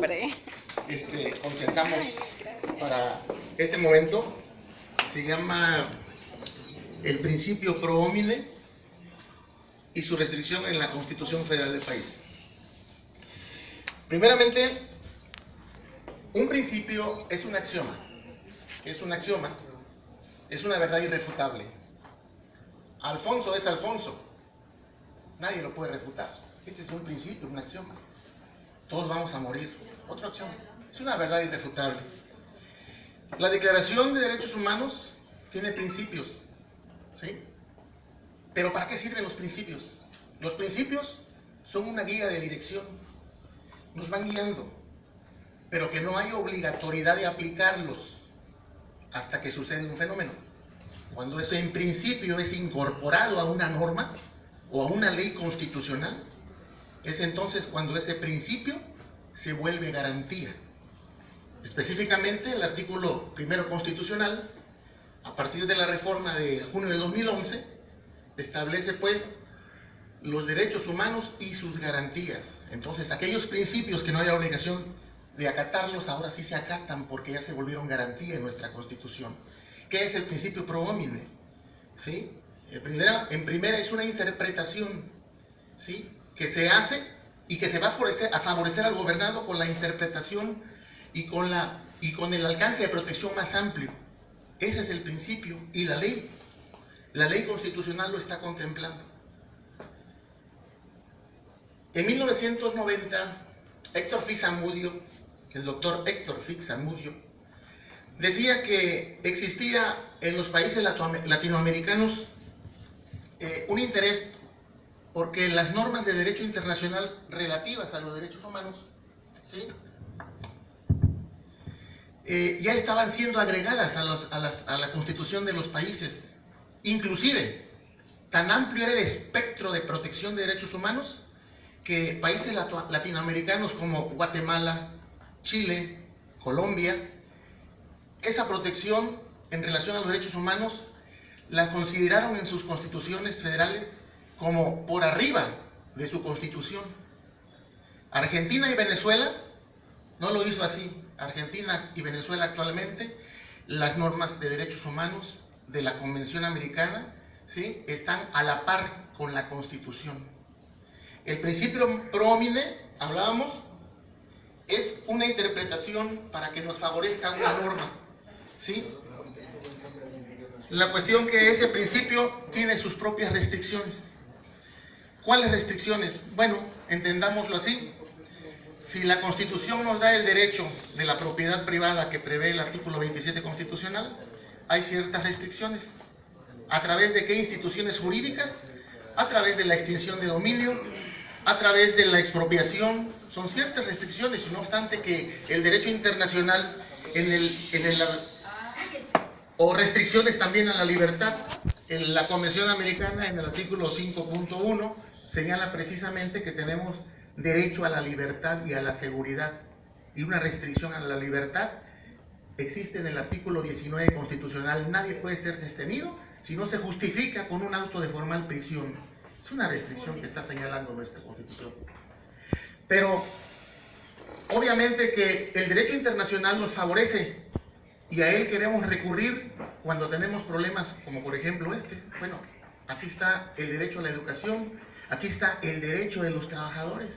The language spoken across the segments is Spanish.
hombre. Consensamos para este momento. Se llama el principio pro homine y su restricción en la Constitución Federal del país. Primeramente, un principio es un axioma. Es un axioma, es una verdad irrefutable. Alfonso es Alfonso, nadie lo puede refutar. Este es un principio, un axioma. Todos vamos a morir, otro axioma. Es una verdad irrefutable. La Declaración de Derechos Humanos tiene principios, ¿sí? Pero ¿para qué sirven los principios? Los principios son una guía de dirección, nos van guiando, pero que no hay obligatoriedad de aplicarlos hasta que sucede un fenómeno. Cuando eso en principio es incorporado a una norma o a una ley constitucional, es entonces cuando ese principio se vuelve garantía. Específicamente el artículo 1 constitucional, a partir de la reforma de junio de 2011, establece pues los derechos humanos y sus garantías. Entonces aquellos principios que no hay obligación de acatarlos, ahora sí se acatan porque ya se volvieron garantía en nuestra Constitución. ¿Qué es el principio pro homine? ¿Sí? En primera es una interpretación, ¿sí?, que se hace y que se va a favorecer al gobernado con la interpretación y con el alcance de protección más amplio. Ese es el principio, y la ley constitucional lo está contemplando. En 1990, el doctor Héctor Fix Zamudio, decía que existía en los países latinoamericanos un interés porque las normas de derecho internacional relativas a los derechos humanos, ¿sí?, ya estaban siendo agregadas a la constitución de los países. Inclusive, tan amplio era el espectro de protección de derechos humanos que países latinoamericanos como Guatemala, Chile, Colombia, esa protección en relación a los derechos humanos la consideraron en sus constituciones federales como por arriba de su constitución. Argentina y Venezuela no lo hizo así. Argentina y Venezuela actualmente, las normas de derechos humanos de la Convención Americana, ¿sí?, están a la par con la Constitución. El principio pro homine, hablábamos, es una interpretación para que nos favorezca una norma, ¿sí? La cuestión que ese principio tiene sus propias restricciones. ¿Cuáles restricciones? Bueno, entendámoslo así. Si la Constitución nos da el derecho de la propiedad privada que prevé el artículo 27 constitucional, hay ciertas restricciones. ¿A través de qué instituciones jurídicas? A través de la extinción de dominio, a través de la expropiación. Son ciertas restricciones, no obstante que el derecho internacional o restricciones también a la libertad. En la Convención Americana, en el artículo 5.1, señala precisamente que tenemos derecho a la libertad y a la seguridad, y una restricción a la libertad existe en el artículo 19 constitucional. Nadie puede ser detenido si no se justifica con un auto de formal prisión. Es una restricción que está señalando nuestra Constitución. Pero obviamente que el derecho internacional nos favorece y a él queremos recurrir cuando tenemos problemas como por ejemplo Bueno, aquí está el derecho a la educación, aquí está el derecho de los trabajadores.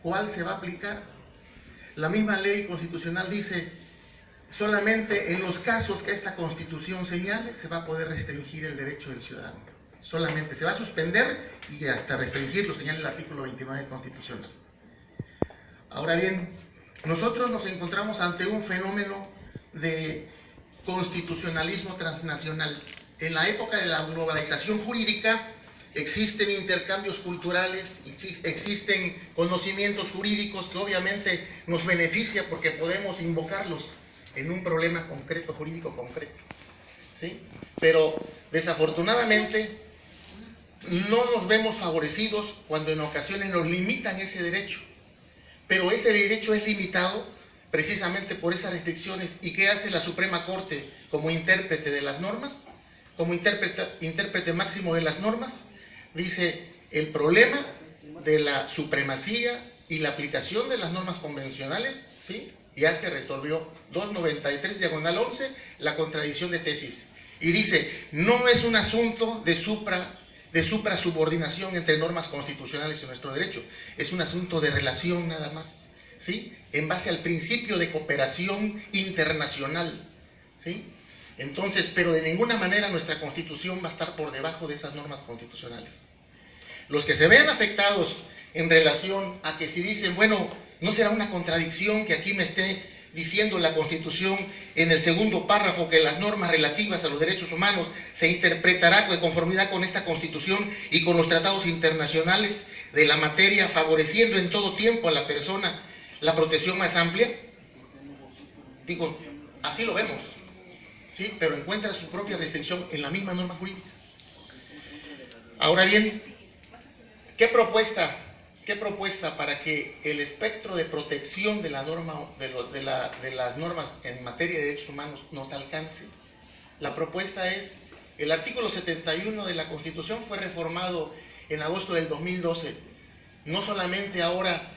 ¿Cuál se va a aplicar? La misma ley constitucional dice, solamente en los casos que esta Constitución señale se va a poder restringir el derecho del ciudadano. Solamente se va a suspender y hasta restringirlo, señala el artículo 29 constitucional. Ahora bien, nosotros nos encontramos ante un fenómeno de constitucionalismo transnacional. En la época de la globalización jurídica existen intercambios culturales, existen conocimientos jurídicos que obviamente nos beneficia porque podemos invocarlos en un problema concreto, jurídico concreto, ¿sí? Pero desafortunadamente no nos vemos favorecidos cuando en ocasiones nos limitan ese derecho, pero ese derecho es limitado precisamente por esas restricciones. ¿Y qué hace la Suprema Corte como intérprete de las normas? Como intérprete máximo de las normas, dice: el problema de la supremacía y la aplicación de las normas convencionales, ¿sí? Ya se resolvió 293/11, la contradicción de tesis. Y dice, no es un asunto de suprasubordinación entre normas constitucionales y nuestro derecho, es un asunto de relación nada más, ¿sí? En base al principio de cooperación internacional, ¿sí? Entonces, pero de ninguna manera nuestra Constitución va a estar por debajo de esas normas constitucionales. Los que se vean afectados en relación a que si dicen, bueno, ¿no será una contradicción que aquí me esté diciendo la Constitución en el segundo párrafo que las normas relativas a los derechos humanos se interpretará de conformidad con esta Constitución y con los tratados internacionales de la materia, favoreciendo en todo tiempo a la persona la protección más amplia? Digo, así lo vemos, ¿sí? Pero encuentra su propia restricción en la misma norma jurídica. Ahora bien, ¿qué propuesta para que el espectro de protección de la norma, de las normas en materia de derechos humanos nos alcance? La propuesta es, el artículo 71 de la Constitución fue reformado en agosto del 2012. No solamente ahora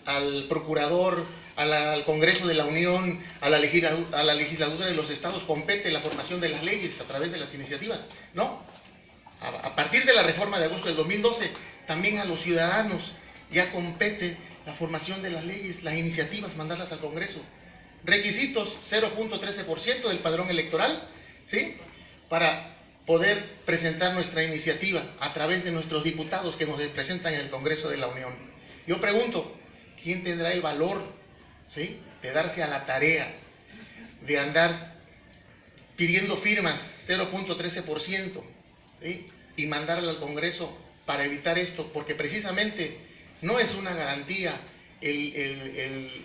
al procurador, al Congreso de la Unión, a la legislatura de los estados compete la formación de las leyes a través de las iniciativas, no. A partir de la reforma de agosto del 2012, también a los ciudadanos ya compete la formación de las leyes, las iniciativas, mandarlas al Congreso. Requisitos, 0.13% del padrón electoral, ¿sí? Para poder presentar nuestra iniciativa a través de nuestros diputados que nos representan en el Congreso de la Unión. Yo pregunto, ¿quién tendrá el valor, ¿sí?, de darse a la tarea de andar pidiendo firmas, 0.13%, ¿sí?, y mandarla al Congreso para evitar esto? Porque precisamente no es una garantía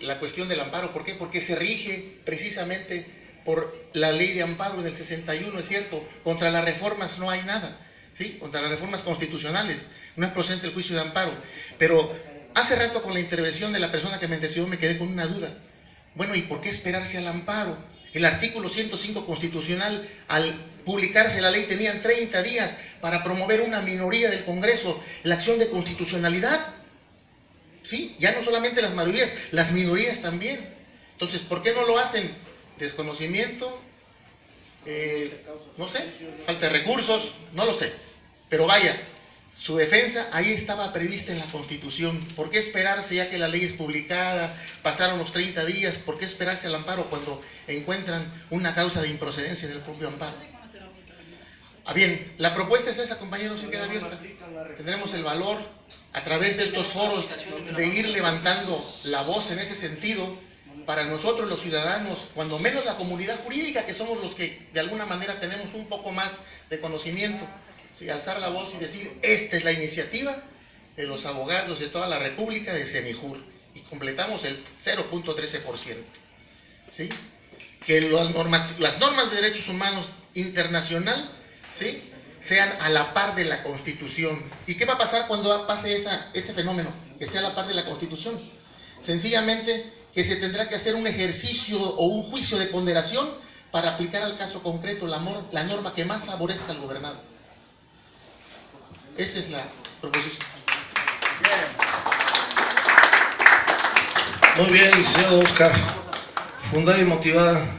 la cuestión del amparo. ¿Por qué? Porque se rige precisamente por la ley de amparo del 61, es cierto. Contra las reformas no hay nada, ¿sí? Contra las reformas constitucionales no es procedente el juicio de amparo. Pero hace rato, con la intervención de la persona que me antecedió, me quedé con una duda. Bueno, ¿y por qué esperarse al amparo? El artículo 105 constitucional, al publicarse la ley, tenían 30 días para promover una minoría del Congreso la acción de constitucionalidad. Sí, ya no solamente las mayorías, las minorías también. Entonces, ¿por qué no lo hacen? Desconocimiento, no sé, falta de recursos, no lo sé. Pero vaya, su defensa ahí estaba prevista en la Constitución. ¿Por qué esperarse ya que la ley es publicada? Pasaron los 30 días, ¿por qué esperarse al amparo cuando encuentran una causa de improcedencia en el propio amparo? Bien, la propuesta es esa, compañeros, se queda abierta. Tendremos el valor a través de estos foros de ir levantando la voz en ese sentido para nosotros los ciudadanos, cuando menos la comunidad jurídica, que somos los que de alguna manera tenemos un poco más de conocimiento, ¿sí?, alzar la voz y decir, esta es la iniciativa de los abogados de toda la República de Senijur, y completamos el 0.13%, ¿sí? Que las normas de derechos humanos internacional, ¿sí?, sean a la par de la Constitución. ¿Y qué va a pasar cuando pase ese fenómeno, que sea a la par de la Constitución? Sencillamente que se tendrá que hacer un ejercicio o un juicio de ponderación para aplicar al caso concreto la norma que más favorezca al gobernado. Esa es la proposición. Muy bien, licenciado Oscar. Fundada y motivada.